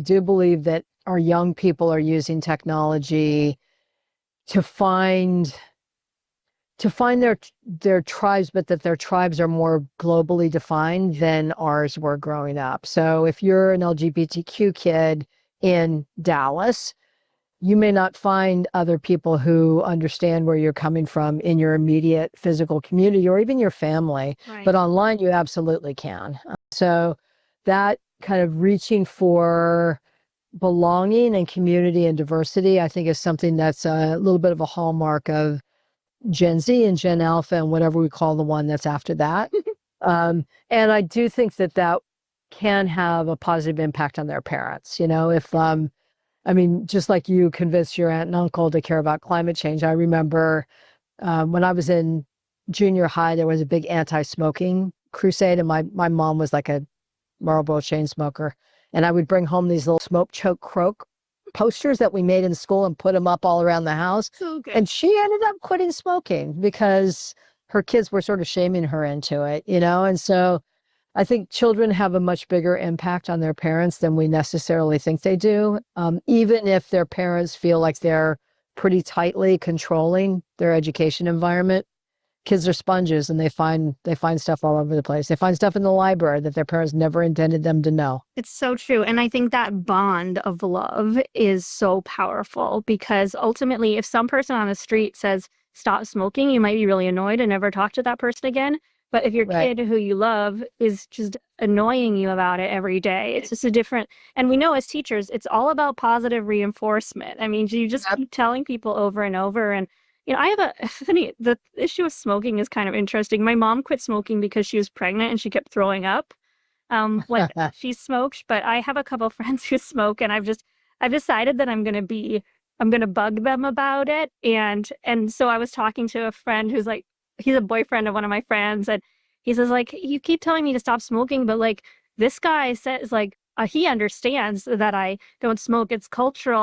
I do believe that our young people are using technology to find their tribes, but that their tribes are more globally defined than ours were growing up. So if you're an LGBTQ kid in Dallas, you may not find other people who understand where you're coming from in your immediate physical community or even your family, Right. but online you absolutely can. So that kind of reaching for belonging and community and diversity, I think, is something that's a little bit of a hallmark of Gen Z and Gen Alpha and whatever we call the one that's after that. And I do think that that can have a positive impact on their parents. If I mean, just like you convinced your aunt and uncle to care about climate change, I remember when I was in junior high, there was a big anti-smoking crusade, and my mom was like a Marlboro chain smoker, and I would bring home these little smoke choke croak posters that we made in school and put them up all around the house. So good. And she ended up quitting smoking because her kids were sort of shaming her into it, And so I think children have a much bigger impact on their parents than we necessarily think they do, even if their parents feel like they're pretty tightly controlling their education environment. Kids are sponges, and they find stuff all over the place. They find stuff in the library that their parents never intended them to know. It's so true. And I think that bond of love is so powerful because ultimately, if some person on the street says, stop smoking, you might be really annoyed and never talk to that person again. But if your Right. kid who you love is just annoying you about it every day, it's just a different. And we know as teachers, it's all about positive reinforcement. I mean, you just Yep. keep telling people over and over. And, I have the issue of smoking is kind of interesting. My mom quit smoking because she was pregnant and she kept throwing up when she smoked, but I have a couple of friends who smoke, and I've decided that I'm gonna bug them about it. And so I was talking to a friend who's like, he's a boyfriend of one of my friends, and he says, like, you keep telling me to stop smoking, but like this guy says, like, he understands that I don't smoke, it's cultural.